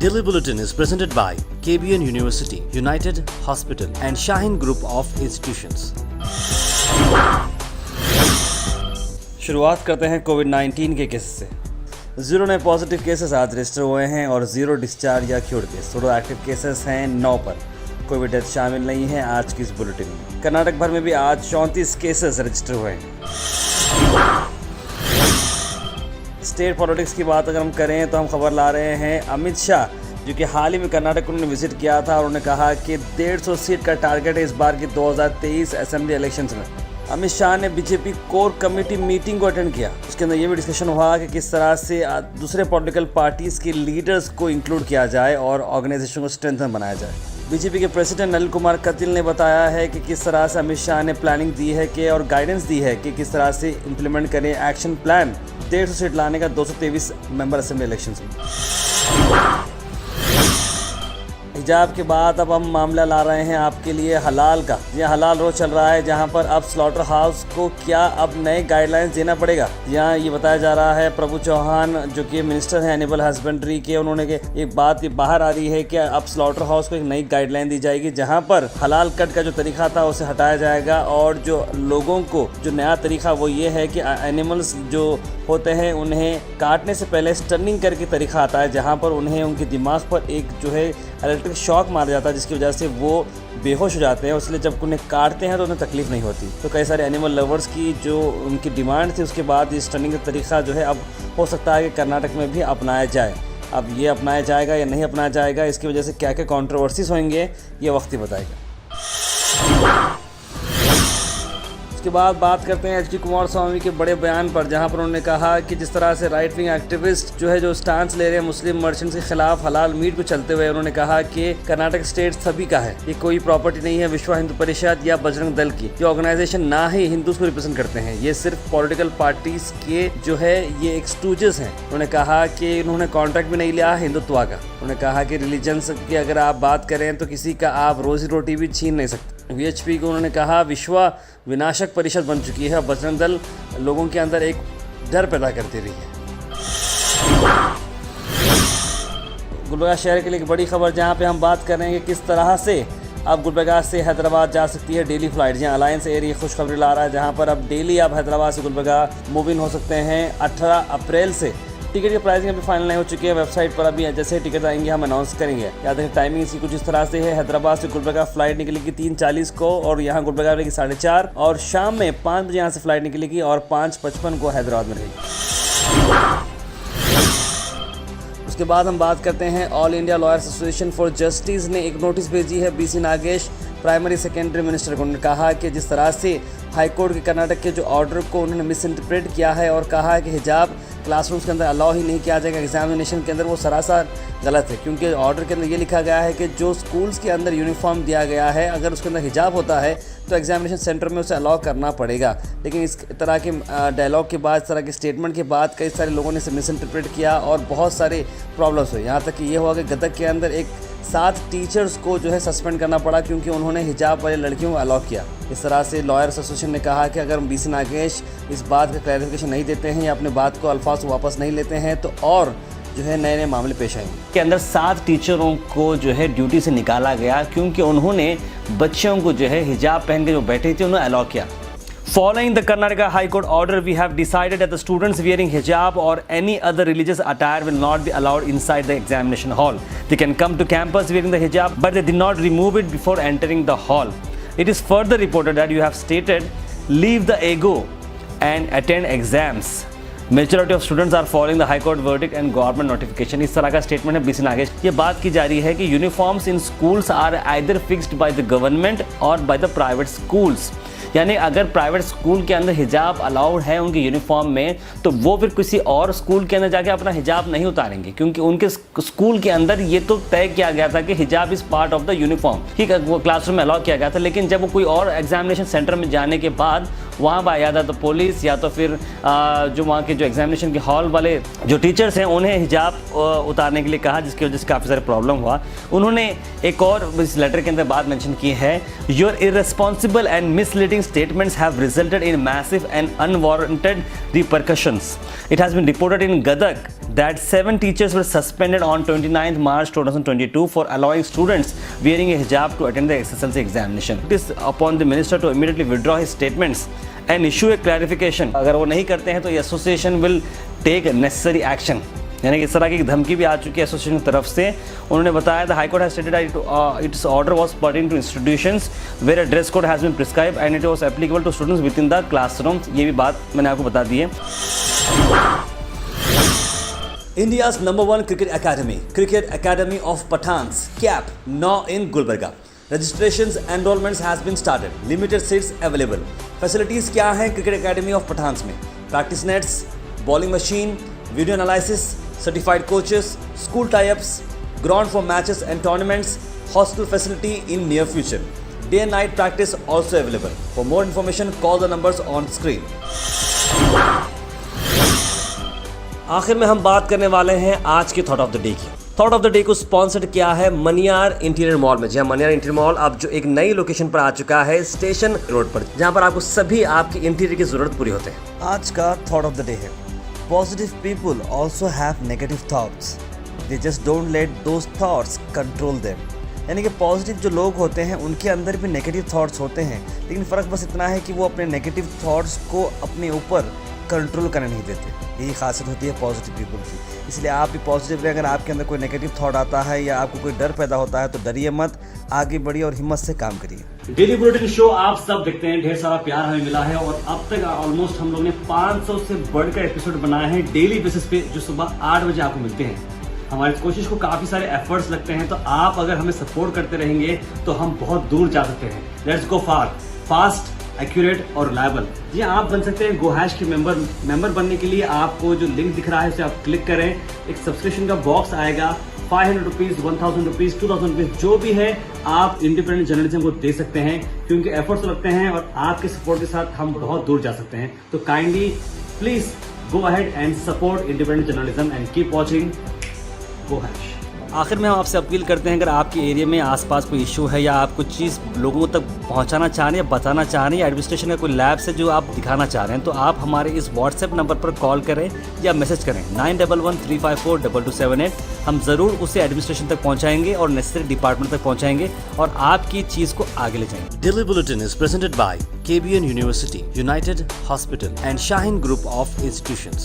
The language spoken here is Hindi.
Daily Bulletin is presented by KBN University, United Hospital and Shaheen Group of Institutions. शुरुआत करते हैं कोविड-19 के केसेस से। 0 नए पॉजिटिव केसेस आज रजिस्टर हुए हैं और 0 डिस्चार्ज या cured case. Total active cases हैं 9 पर। कोविड डेथ शामिल नहीं है आज की इस बुलेटिन में। कर्नाटक भर में भी आज 34 केसेस रजिस्टर हुए हैं। स्टेट पॉलिटिक्स की बात अगर हम करें तो हम खबर ला रहे हैं अमित शाह, जो कि हाल ही में कर्नाटक उन्होंने विजिट किया था और उन्होंने कहा कि 150 सीट का टारगेट है इस बार की 2023 असेंबली इलेक्शंस में। अमित शाह ने बीजेपी कोर कमेटी मीटिंग को अटेंड किया। उसके अंदर ये भी डिस्कशन हुआ कि किस तरह से दूसरे पॉलिटिकल पार्टीज़ के लीडर्स को इंक्लूड किया जाए और ऑर्गेनाइजेशन को स्ट्रेंथन बनाया जाए। बीजेपी के प्रेसिडेंट नलिन कुमार कतील ने बताया है कि किस तरह से अमित शाह ने प्लानिंग दी है कि और गाइडेंस दी है कि किस तरह से इम्प्लीमेंट करें एक्शन प्लान 150 सीट लाने का 223 मेंबर असेंबली इलेक्शंस में। हिजाब के बाद अब हम मामला ला रहे हैं आपके लिए हलाल का। यह हलाल रोज चल रहा है, जहां पर अब स्लॉटर हाउस को क्या अब नए गाइडलाइंस देना पड़ेगा। यहाँ ये बताया जा रहा है प्रभु चौहान, जो कि मिनिस्टर हैं एनिमल हस्बेंड्री के, उन्होंने एक बात बाहर आ रही है कि अब स्लॉटर हाउस को एक नई गाइडलाइन दी जाएगी, जहाँ पर हलाल कट का जो तरीका था उसे हटाया जाएगा और जो लोगों को जो नया तरीका वो ये है कि एनिमल्स जो होते हैं उन्हें काटने से पहले स्टनिंग करके तरीका आता है, जहाँ पर उन्हें उनके दिमाग पर एक जो है इलेक्ट्रिक शॉक मारा जाता है, जिसकी वजह से वो बेहोश हो जाते हैं। इसलिए जब उन्हें काटते हैं तो उन्हें तकलीफ नहीं होती। तो कई सारे एनिमल लवर्स की जो उनकी डिमांड थी, उसके बाद ये स्टनिंग का तरीका जो है अब हो सकता है कि कर्नाटक में भी अपनाया जाए। अब ये अपनाया जाएगा या नहीं अपनाया जाएगा, इसकी वजह से क्या क्या कॉन्ट्रोवर्सीज होंगे ये वक्त ही बताएगा। उसके बाद बात करते हैं एच.डी. कुमारस्वामी के बड़े बयान पर, जहां पर उन्होंने कहा कि जिस तरह से राइट विंग एक्टिविस्ट जो है जो स्टांस ले रहे हैं मुस्लिम मर्चेंट्स के खिलाफ हलाल मीट पे चलते हुए, उन्होंने कहा कि कर्नाटक स्टेट सभी का है, ये कोई प्रॉपर्टी नहीं है विश्व हिंदू परिषद या बजरंग दल की। ये ऑर्गेनाइजेशन ना ही हिंदूज को रिप्रेजेंट करते हैं, ये सिर्फ पॉलिटिकल पार्टीज के जो है ये एक स्टूजेस हैं। उन्होंने कहा कि उन्होंने कॉन्ट्रैक्ट भी नहीं लिया हिंदुत्व का। उन्होंने कहा कि रिलीजन्स की अगर आप बात करें तो किसी का आप रोजी रोटी भी छीन नहीं सकते। वीएचपी को उन्होंने कहा विश्व विनाशक परिषद बन चुकी है, बजरंग दल लोगों के अंदर एक डर पैदा करती रही है। गुलबर्गा शहर के लिए एक बड़ी खबर, जहां पे हम बात करेंगे किस तरह से अब गुलबर्गा से हैदराबाद जा सकती है डेली फ्लाइट। जहां अलायंस एयर ये खुशखबरी ला रहा है, जहां पर अब डेली आप हैदराबाद से गुलबर्गा मूव इन हो सकते हैं 18 अप्रैल से। टिकट की प्राइसिंग अभी फाइनल नहीं हो चुकी है, वेबसाइट पर अभी जैसे टिकट आएंगे हम अनाउंस करेंगे। याद रखें टाइमिंग इसकी कुछ इस तरह से है। हैदराबाद से गुलबर्गा फ्लाइट निकलेगी 3:40 को और यहाँ गुलबर्गा रहेगी 4:30 और शाम में 5 बजे यहाँ से फ्लाइट निकलेगी और 5:55 को हैदराबाद में रहेगी। उसके बाद हम बात करते हैं all India lawyers association for justice ने एक नोटिस भेजी है BC Nagesh primary secondary minister को। उन्होंने कहा कि जिस तरह से हाईकोर्ट के कर्नाटक के जो ऑर्डर को उन्होंने मिस इंटरप्रेट किया है और कहा है कि हिजाब क्लासरूम्स के अंदर अलाउ ही नहीं किया जाएगा एग्जामिनेशन के अंदर, वो सरासर गलत है। क्योंकि ऑर्डर के अंदर ये लिखा गया है कि जो स्कूल्स के अंदर यूनिफॉर्म दिया गया है, अगर उसके अंदर हिजाब होता है तो एग्जामिनेशन सेंटर में उसे अलाउ करना पड़ेगा। लेकिन इस तरह के डायलॉग के बाद, इस तरह के स्टेटमेंट के बाद कई सारे लोगों ने इसे मिस इंटरप्रेट किया और बहुत सारे प्रॉब्लम्स हुए। यहाँ तक कि ये हुआ कि गदक के अंदर एक 7 टीचर्स को जो है सस्पेंड करना पड़ा क्योंकि उन्होंने हिजाब वाले लड़कियों को अलाउ किया। इस तरह से लॉयर्स एसोसिएशन ने कहा कि अगर बीसी नागेश इस बात का क्लैरिफिकेशन नहीं देते हैं या अपने बात को अल्फाज को वापस नहीं लेते हैं तो और जो है नए नए मामले पेश आएंगे। के अंदर 7 टीचरों को जो है ड्यूटी से निकाला गया क्योंकि उन्होंने बच्चों को जो है हिजाब पहन के जो बैठे थे उन्हें अलाउ किया। Following the Karnataka High Court order, we have decided that the students wearing hijab or any other religious attire will not be allowed inside the examination hall. They can come to campus wearing the hijab, but they did not remove it before entering the hall. It is further reported that you have stated, leave the ego and attend exams. Majority of students are following the High Court verdict and government notification. इस तरह का स्टेटमेंट है बीसी नागेश। ये बात की जा रही है कि uniforms in schools are either fixed by the government or by the private schools. यानी अगर प्राइवेट स्कूल के अंदर हिजाब अलाउड है उनके यूनिफॉर्म में, तो वो फिर किसी और स्कूल के अंदर जाके अपना हिजाब नहीं उतारेंगे, क्योंकि उनके स्कूल के अंदर ये तो तय किया गया था कि हिजाब is part of the uniform. ठीक है, वो क्लासरूम में अलाउ किया गया था, लेकिन जब वो कोई और एग्जामिनेशन सेंटर में जाने के बाद वहाँ पर या तो पुलिस या तो फिर जो वहाँ के जो एग्जामिनेशन के हॉल वाले जो टीचर्स हैं उन्हें हिजाब उतारने के लिए कहा, जिसकी वजह से काफ़ी सारे प्रॉब्लम हुआ। उन्होंने एक और इस लेटर के अंदर बात मेंशन की है, your irresponsible and misleading statements have resulted in massive and unwarranted repercussions. It has been reported in Gadag that 7 teachers were suspended on 29th March 2022 for allowing students wearing a hijab to attend the SSLC examination. It is upon the minister to immediately withdraw his statements and issue a clarification. अगर वो नहीं करते हैं तो ये association will take necessary action. यानी कि इस तरह की धमकी भी आ चुकी है एसोसिएशन की तरफ से. उन्होंने बताया the High Court has stated its order was pertaining to institutions where a dress code has been prescribed and it was applicable to students within the classrooms. ये भी बात मैंने आपको बता दी है. India's #1 cricket academy, Cricket Academy of Pathans, CAP, now in Gulbarga. Registrations, enrollments has been started. Limited seats available. Facilities क्या हैं Cricket Academy of Pathans में? Practice nets, bowling machine, video analysis, certified coaches, school tie-ups, ground for matches and tournaments, hostel facility in near future. Day and night practice also available. For more information, call the numbers on screen. आखिर में हम बात करने वाले हैं आज के थॉट ऑफ द डे की. थॉट ऑफ द डे को स्पॉन्सर्ड किया है मनियार इंटीरियर मॉल में. जहां मनियार इंटीरियर मॉल अब जो एक नई लोकेशन पर आ चुका है स्टेशन रोड पर, जहां पर आपको सभी आपकी इंटीरियर की जरूरत पूरी होते हैं. आज का थॉट ऑफ द डे है positive people also have negative thoughts, they just don't let those thoughts control them. यानी कि पॉजिटिव जो लोग होते हैं उनके अंदर भी नेगेटिव थॉट्स होते हैं, लेकिन फ़र्क बस इतना है कि वो अपने नेगेटिव थॉट्स को अपने ऊपर कंट्रोल करने नहीं देते. यही खासियत होती है पॉजिटिव पीपल की. इसलिए आप भी पॉजिटिव रहे. अगर आपके अंदर कोई नेगेटिव थॉट आता है या आपको कोई डर पैदा होता है तो डरिए मत, आगे बढ़िए और हिम्मत से काम करिए. डेली बुलेटिन शो आप सब देखते हैं, ढेर सारा प्यार हमें मिला है और अब तक ऑलमोस्ट हम लोग ने 500 से बढ़कर एपिसोड बनाए हैं डेली बेसिस पे, जो सुबह 8 बजे आपको मिलते हैं. हमारी कोशिश को काफ़ी सारे एफर्ट्स लगते हैं, तो आप अगर हमें सपोर्ट करते रहेंगे तो हम बहुत दूर जा सकते हैं. Let's go far, fast, accurate और रिलायबल. जी आप बन सकते हैं GoHash के मेंबर बनने के लिए आपको जो लिंक दिख रहा है उसे आप क्लिक करें. एक सब्सक्रिप्शन का बॉक्स आएगा. 500 रुपीज़, 1000 रुपीज़, 2000 रुपीज़ जो भी है आप इंडिपेंडेंट जर्नलिज्म को दे सकते हैं, क्योंकि एफर्ट्स लगते हैं और आपके सपोर्ट के साथ हम बहुत दूर जा सकते हैं. तो kindly please go ahead and support independent journalism and keep watching GoHash. आखिर में हम आपसे अपील करते हैं, अगर आपके एरिया में आसपास कोई इशू है या आप कुछ चीज़ लोगों तक पहुंचाना चाह रहे हैं या बताना चाह रहे हैं या एडमिनिस्ट्रेशन का कोई लैब से जो आप दिखाना चाह रहे हैं, तो आप हमारे इस व्हाट्सएप नंबर पर कॉल करें या मैसेज करें 9113542278. हम ज़रूर उसे एडमिनिस्ट्रेशन तक पहुँचाएंगे और नेसेसरी डिपार्टमेंट तक पहुँचाएंगे और आपकी चीज़ को आगे ले जाएंगे. Daily Bulletin is presented by KBN University, United Hospital and Shaheen Group of Institutions.